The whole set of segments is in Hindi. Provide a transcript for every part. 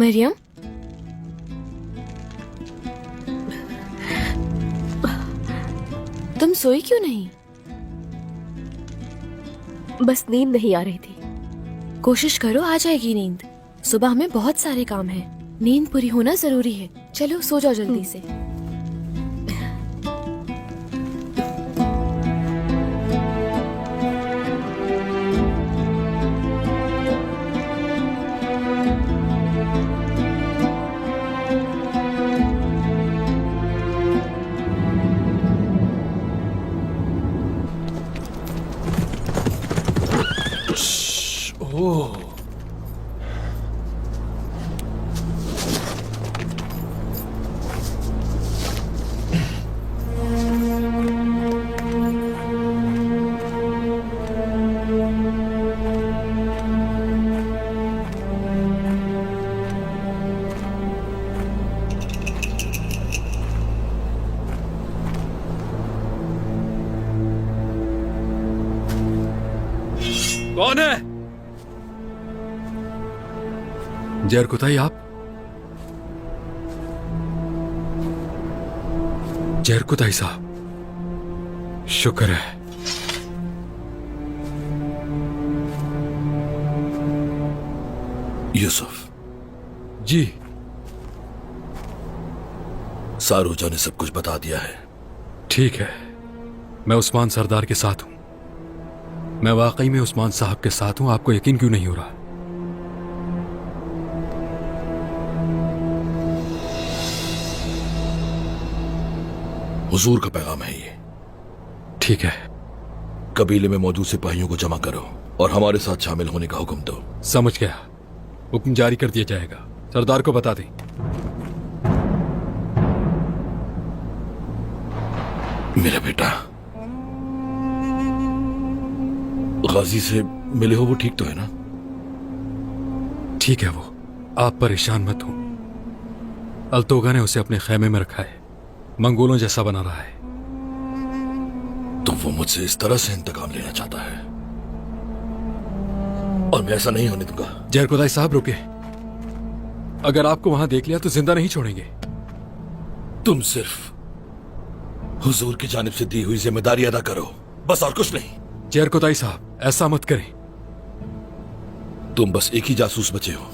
मरियम, तुम सोई क्यों नहीं? बस नींद नहीं आ रही थी। कोशिश करो, आ जाएगी नींद। सुबह हमें बहुत सारे काम हैं। नींद पूरी होना जरूरी है। चलो सो जाओ जल्दी से। ओह, कौन है? जरकुताई आप? जरकुताई साहब, शुक्र है। यूसुफ जी, सारूजा ने सब कुछ बता दिया है। ठीक है। मैं उस्मान सरदार के साथ हूं। मैं वाकई में उस्मान साहब के साथ हूं। आपको यकीन क्यों नहीं हो रहा? हुजूर का पैगाम है ये। ठीक है। कबीले में मौजूद सिपाहियों को जमा करो और हमारे साथ शामिल होने का हुक्म दो। समझ गया। हुक्म जारी कर दिया जाएगा। सरदार को बता दें। मेरा बेटा, गाजी से मिले हो? वो ठीक तो है ना? ठीक है वो। आप परेशान मत हो। अल्तोगा ने उसे अपने खेमे में रखा है। मंगोलों जैसा बना रहा है। तो वो मुझसे इस तरह से इंतकाम लेना चाहता है और मैं ऐसा नहीं होने दूंगा। जरकुदाई साहब रुके। अगर आपको वहां देख लिया तो जिंदा नहीं छोड़ेंगे। तुम सिर्फ हुजूर की जानिब से दी हुई जिम्मेदारी अदा करो, बस, और कुछ नहीं। जरकुदाई साहब, ऐसा मत करें। तुम बस एक ही जासूस बचे हो।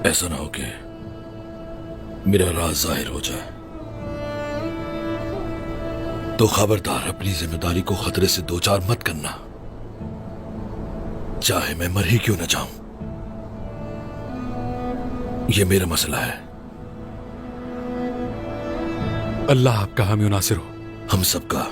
ऐसा ना हो कि मेरा राज जाहिर हो जाए। तो खबरदार, अपनी जिम्मेदारी को खतरे से दो चार मत करना, चाहे मैं मर ही क्यों न जाऊं। यह मेरा मसला है। अल्लाह आपका हामी नासिर हो। हम सबका।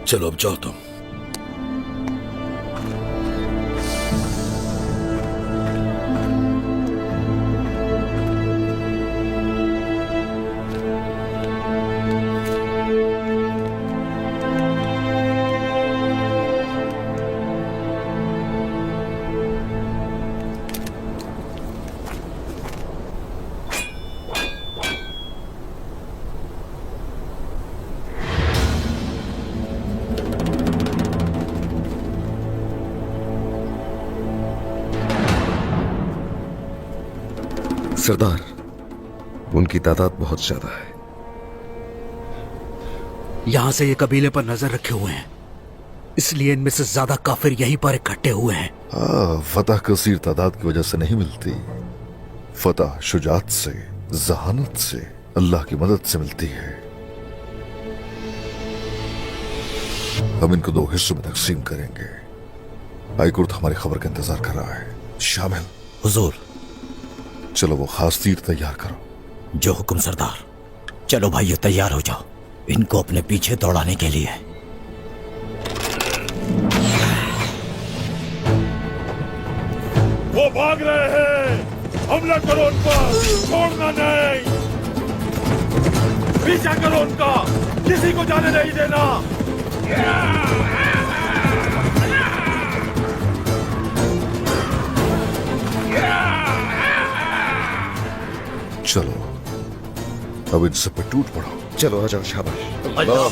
चलो अब जाओ तुम। सरदार, उनकी तादाद बहुत ज्यादा है। यहां से ये कबीले पर नजर रखे हुए हैं, इसलिए इनमें से ज्यादा काफिर यहीं पर इकट्ठे हुए हैं। फतह कसीर तादाद की वजह से नहीं मिलती। फतह शुजात से, जहानत से, अल्लाह की मदद से मिलती है। हम इनको दो हिस्सों में तकसीम करेंगे। आईकुर्त हमारी खबर का इंतजार कर रहा है। शामिल। हुजूर। चलो वो खास तीर तैयार करो। जो हुक्म सरदार। चलो भाइयों, तैयार हो जाओ, इनको अपने पीछे दौड़ाने के लिए। वो भाग रहे हैं, हमला करो उन पर, छोड़ना नहीं। पीछा करो उनका, किसी को जाने नहीं देना। चलो अब इन सब पे टूट पड़ो। चलो आ जाओ, शाबाश। अल्लाह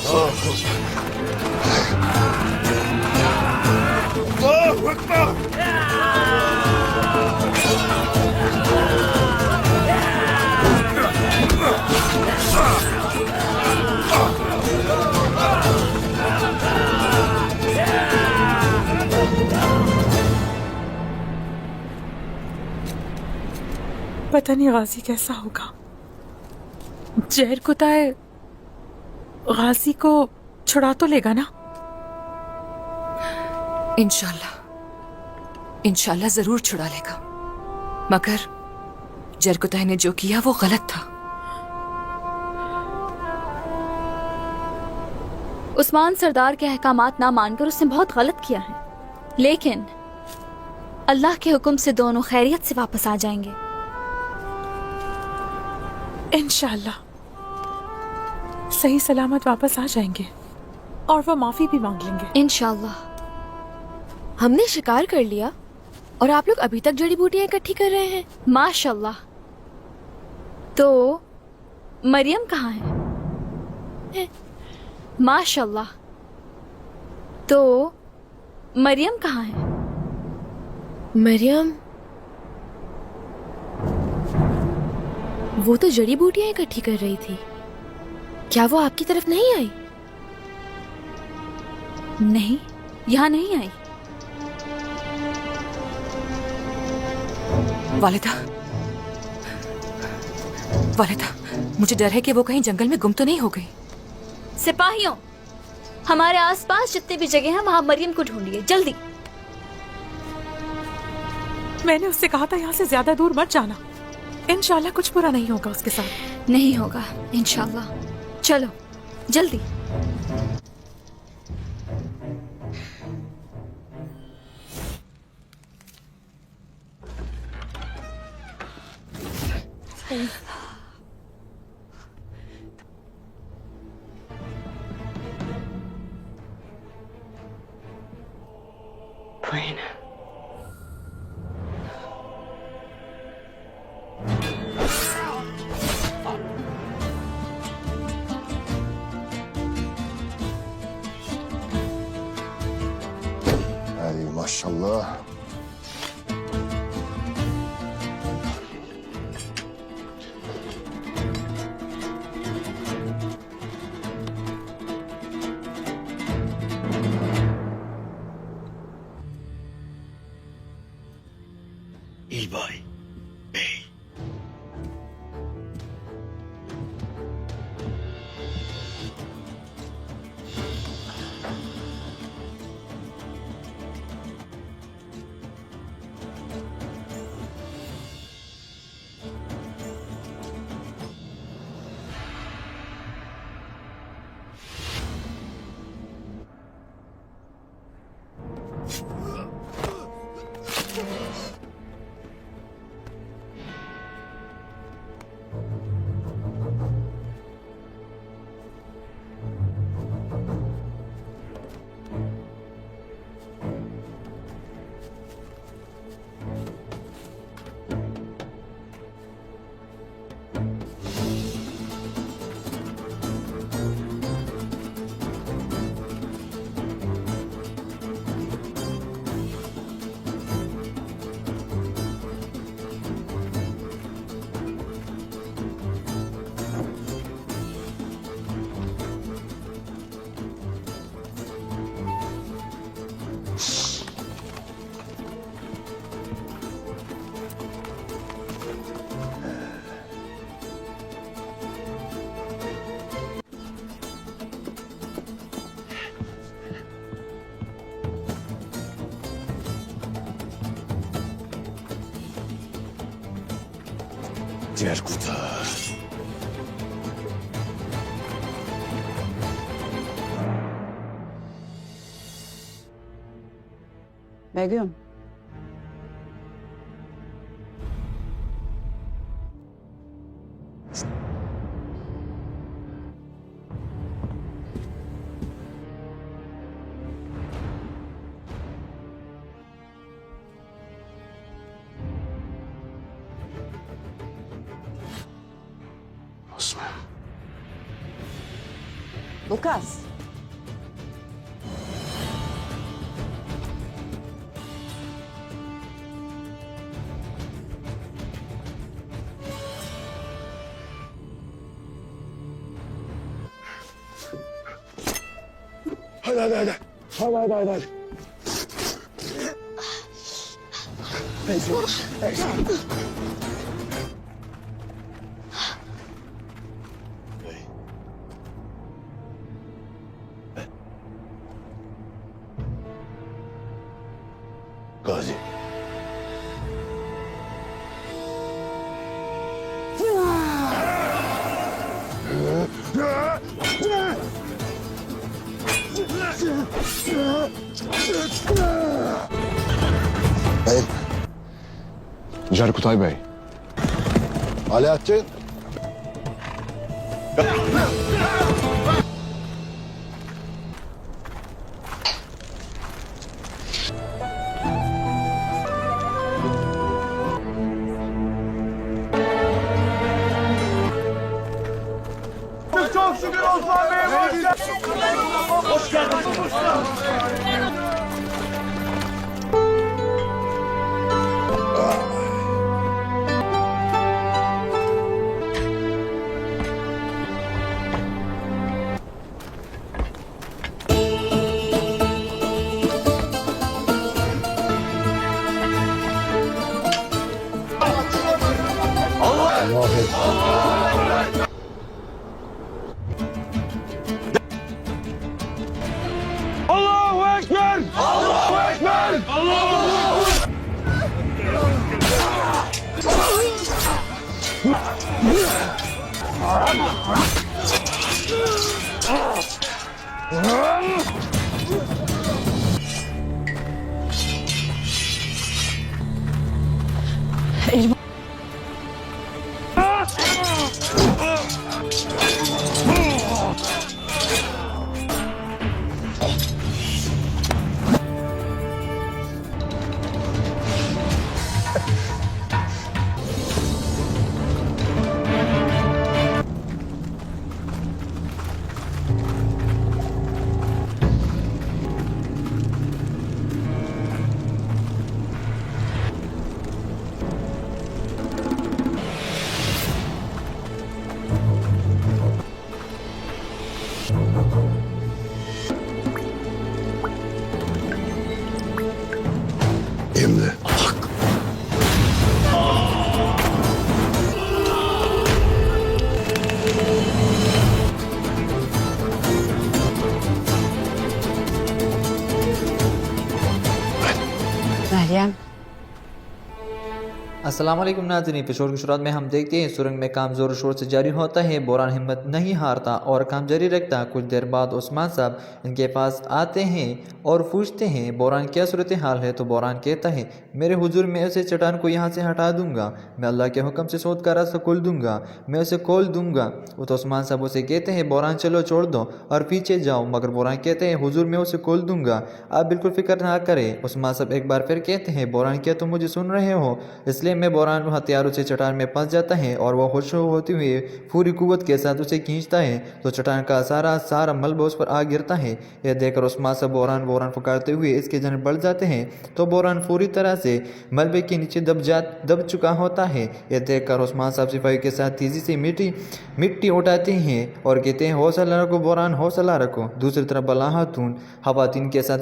पता नहीं गाजी कैसा होगा। जहर कुताए गाजी को छुड़ा तो लेगा ना? इंशाल्लाह इंशाल्लाह जरूर छुड़ा लेगा, मगर जरकुतै ने जो किया वो गलत था। उस्मान सरदार के अहकामात ना मानकर उसने बहुत गलत किया है, लेकिन अल्लाह के हुक्म से दोनों खैरियत से वापस आ जाएंगे। इंशाल्लाह सही सलामत वापस आ जाएंगे और वो माफी भी मांग लेंगे। इंशाल्लाह। हमने शिकार कर लिया और आप लोग अभी तक जड़ी बूटियां इकट्ठी कर रहे हैं। माशाल्लाह। तो मरियम कहाँ है? माशाल्लाह। तो मरियम कहाँ है? मरियम, वो तो जड़ी बूटियां इकट्ठी कर रही थी। क्या वो आपकी तरफ नहीं आई? नहीं, यहाँ नहीं आई। वालिदा, वालिदा, मुझे डर है कि वो कहीं जंगल में गुम तो नहीं हो गई। सिपाहियों, हमारे आसपास जितने भी जगह हैं वहां मरियम को ढूंढिए, जल्दी। मैंने उससे कहा था यहाँ से ज्यादा दूर मत जाना। इंशाल्लाह कुछ बुरा नहीं होगा उसके साथ। नहीं होगा इंशाल्लाह। चलो जल्दी। माशाल्लाह। İlbay Bey. Diğer kuta. Begüm. Osman. Lucas. Hadi hadi hadi. Hadi hadi hadi hadi. Neyse. Neyse. काजी। Cerkutay Bey. Alaaddin. Çok şükür Osman Bey. Hoş geldiniz. Allahu Ekber! Allahu Ekber! Allahu Ekber! Emre. Meryem. अस्सलाम वालेकुम नाज़रीन, पेशोर की शुरुआत में हम देखते हैं सुरंग में काम ज़ोर शोर से जारी होता है। बोरान हिम्मत नहीं हारता और काम जारी रखता। कुछ देर बाद उस्मान साहब इनके पास आते हैं और पूछते हैं बोरान क्या सूरत हाल है। तो बोरान कहता है मेरे हुजूर मैं उसे चट्टान को यहाँ से हटा दूंगा, मैं अल्लाह के हुक्म से सोद का रास्ता खोल दूंगा, मैं उसे खोल दूंगा। वो तो उस्मान साहब उसे कहते हैं बोरान चलो छोड़ दो और पीछे जाओ, मगर बोरान कहते हैं हुजूर मैं उसे खोल दूंगा, आप बिल्कुल फिक्र ना करें। उस्मान साहब एक बार फिर कहते हैं बोरान क्या तुम मुझे सुन रहे हो? इसलिए मैं बोरान हथियारों से चट्टान में फंस जाता है और वह खुश होते हुए पूरी कुव्वत के साथ उसे खींचता है तो चट्टान का सारा मलबा उस पर आ गिरता है। यह देखकर उस्मान साहब बोरान पुकारते हुए इसके जन बढ़ जाते हैं तो बोरान पूरी तरह से मलबे के नीचे दब चुका होता है। यह देखकर उस्मान साहब सिपाही के साथ तेजी से मिट्टी उठाते हैं और कहते हैं हौसला रखो बोरान, हौसला रखो। दूसरी तरफ बला खातून खवातीन के साथ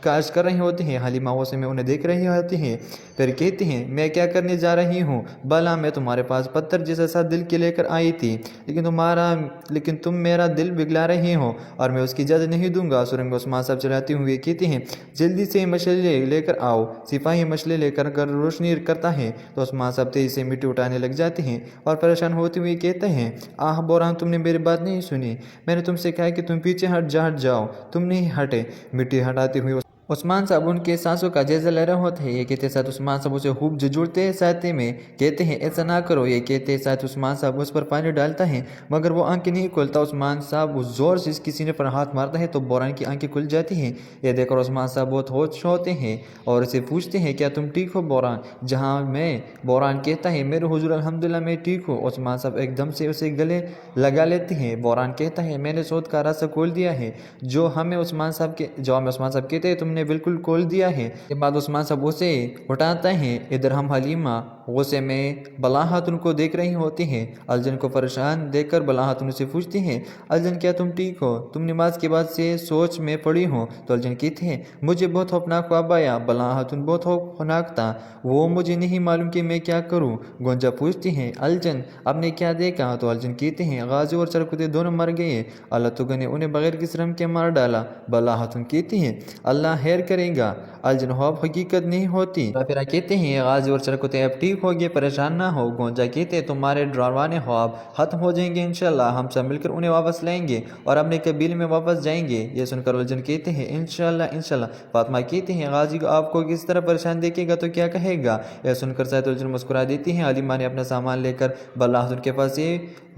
काज कर रहे होते हैं। हलीमा हौसे में उन्हें देख रही होती हैं, फिर कहती हैं मैं क्या करने जा रही हूँ? भला मैं तुम्हारे पास पत्थर जैसा सा दिल के लेकर आई थी, लेकिन तुम मेरा दिल बिगला रहे हो और मैं उसकी इजाज़त नहीं दूंगा। सुरंग उस्मान साहब चलाते हुए कहते हैं जल्दी से मशले लेकर आओ। सिपाही मशले लेकर कर रोशनी करता है तो उस्मान साहब तेजी से मिट्टी उठाने लग जाते हैं और परेशान होते हुए कहते हैं आह बोरान तुमने मेरी बात नहीं सुनी, मैंने तुमसे कहा कि तुम पीछे हट जाओ, तुम नहीं हटे। मिट्टी हटाते हुए उस्मान साहब उनके सांसों का जायजा ले रहे होते हैं। ये कहते साथ उस्मान साहब उसे खूब झुझुड़ते हैं, साथ में कहते हैं ऐसा ना करो। ये कहते साथ उस्मान साहब उस पर पानी डालता है मगर वो आंखें नहीं खोलता। उस्मान साहब उस जोर से इसकी सीने पर हाथ मारता है तो बोरान की आंखें खुल जाती हैं। यह देखकर उस्मान साहब बहुत होश होते हैं और इसे पूछते हैं क्या तुम ठीक हो बोरान? जहाँ मैं बोरान कहता है मेरे हुजूर अल्हम्दुलिल्लाह मैं ठीक हूँ। उस्मान साहब एकदम से उसे गले लगा लेते हैं। बोरान कहता है मैंने सोद का रास्ता खोल दिया है जो हमें उस्मान साहब कहते हैं तुमने बिल्कुल खोल दिया है। के बाद उस्मान साहब उसे उठाता है। इधर हम हलीमा गुस्से में बला खातून को देख रही होती हैं। अलजन को परेशान देखकर बला खातून से पूछती हैं अलजन क्या तुम ठीक हो? तुम नमाज के बाद से सोच में पड़ी हो? तो अलजन कहते हैं मुझे बहुत खौफनाक ख्वाब आया। बला खातून बहुत खौफनाक था, वो मुझे नहीं मालूम कि मैं क्या करूँ। गोंजा पूछती हैं अलजन आपने क्या देखा? तो अलजन कहते हैं गाजी और चरकुते दोनों मर गए, अल्लाह तुगा ने उन्हें बगैर किसी रम के मार डाला। बला खातून कहती हैं अल्लाह हेर करेगा। अलजनहौब हकीकत नहीं होती। फिर कहते हैं गाजी और चरकुते अब ठीक हो गए, परेशान ना हो। गोंजा कहते हैं तुम्हारे डरावाने ख्वाब खत्म हो जाएंगे इंशाल्लाह, हम सब मिलकर उन्हें वापस लाएंगे और अपने कबीले में वापस जाएंगे। ये सुनकर अलजन कहते हैं इंशाल्लाह इंशाल्लाह। फातिमा कहते हैं गाजी को आपको किस तरह परेशान देखेगा तो क्या कहेगा। यह सुनकर सैयद अलजन मुस्कुरा देती हैं। हलीमा ने अपना सामान लेकर बल्ला खातून के पास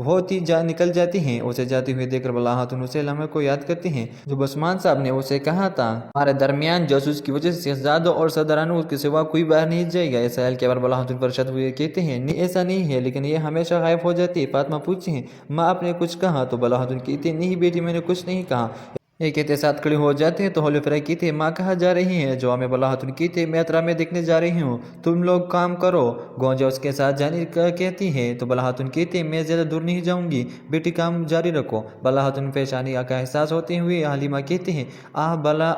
होती निकल जाती हैं। उसे जाती हुई देखकर बल्ला खातून उसे लम्हे को याद करती हैं जो उस्मान साहब ने उसे कहा था हमारे दरमियान जासूस की वजह से शहजादों और सदरानों के सिवा कोई बाहर नहीं जाएगा। इस सवाल के बाद बल्ला खातून परेशान हुए कहते हैं नहीं ऐसा नहीं है, लेकिन ये हमेशा गायब हो जाती है। फातिमा पूछती हैं माँ आपने कुछ कहा तो बल्ला खातून कहती नहीं बेटी मैंने कुछ नहीं कहा। ये कहते साथ खड़े हो जाते हैं तो हौले फ्राई कहते माँ कहाँ जा रही हैं। जो हमें बल्ला खातून कहते मैं यात्रा में देखने जा रही हूँ, तुम लोग काम करो। गोंजा उसके साथ जाने का कहती है तो बल्ला खातून कहते मैं ज़्यादा दूर नहीं जाऊँगी, बेटी काम जारी रखो। बल्ला खातून पेशानी का एहसास होते हुए हलीमा कहते हैं आह बला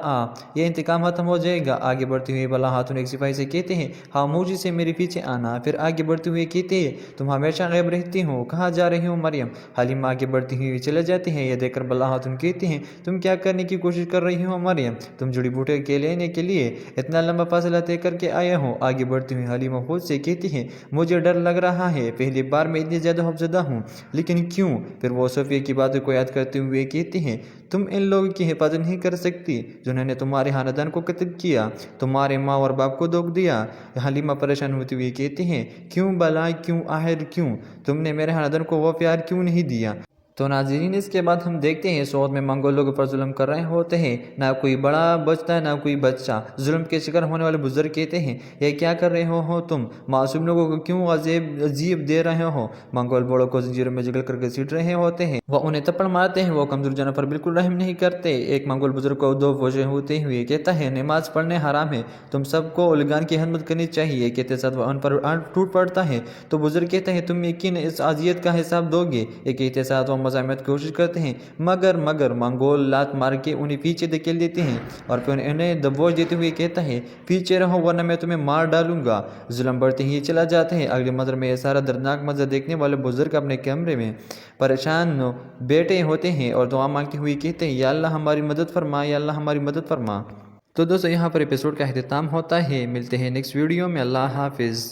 ये इंतकाम खत्म हो जाएगा। आगे बढ़ते हुए बल्ला खातून एक सिपाही से कहते हैं खामोशी से मेरे पीछे आना। फिर आगे बढ़ते हुए कहते हैं तुम हमेशा गायब रहती हो, कहाँ जा रही हो मरियम। हलीमा आगे बढ़ती हुई चले जाते हैं। यह देखकर बल्ला खातून कहते हैं तुम क्या करने की कोशिश कर रही हो मरियम, तुम जड़ी बूटे के लेने के लिए इतना लंबा फासला तय करके आया हो। आगे बढ़ती हुई हलीमा खुद से कहती है मुझे डर लग रहा है, पहली बार मैं इतनी ज़्यादा खौफजदा हूँ, लेकिन क्यों। फिर वो सोफिया की बातों को याद करते हुए कहती हैं तुम इन लोगों की हिफाजत नहीं कर सकती जिन्होंने तुम्हारे खानदान को कत्ल किया, तुम्हारे माँ और बाप को दुख दिया। हलीमा परेशान होती हुई कहती हैं क्यों भला, क्यों आखिर क्यों, तुमने मेरे खानदान को वो प्यार क्यों नहीं दिया। तो नाज़रीन इसके बाद हम देखते हैं सऊद में मंगोल लोगों पर जुल्म कर रहे होते हैं, ना कोई बड़ा बचता है ना कोई बच्चा। जुल्म के शिकार होने वाले बुजुर्ग कहते हैं ये क्या कर रहे हो तुम, मासूम लोगों को क्यों अजीब दे रहे हो। मंगोल बड़ों को जंजीरों में जकड़ कर घसीट रहे होते हैं, वह उन्हें थप्पड़ मारते हैं, वो कमजोर जानवर पर बिल्कुल रहम नहीं करते। एक मंगोल बुजुर्ग को दो वजह होते हुए कहता है नमाज पढ़ने हराम है, तुम सबको उलगान की हिम्मत करनी चाहिए। कहते साथ वह उन पर टूट पड़ता है तो बुजुर्ग कहता है तुम यकीन इस आजियत का हिसाब दोगे। ये कहते साथ वह मजामत की कोशिश करते हैं, मगर मंगोल लात मार के उन्हें पीछे धकेल देते हैं और फिर उन्हें दबोच देते हुए कहता है पीछे रहो वरना मैं तुम्हें मार डालूंगा। जुल्म बढ़ते ही चला जाता है। अगले मंजर में यह सारा दर्दनाक मंजर देखने वाले बुजुर्ग अपने कमरे में परेशान बैठे होते हैं और दुआ मांगते हुए कहते हैं या अल्लाह हमारी मदद फरमा, या अल्लाह हमारी मदद फरमा। तो दोस्तों यहाँ पर एपिसोड का अख्तिताम होता है। मिलते हैं नेक्स्ट वीडियो में। अल्लाह हाफिज़।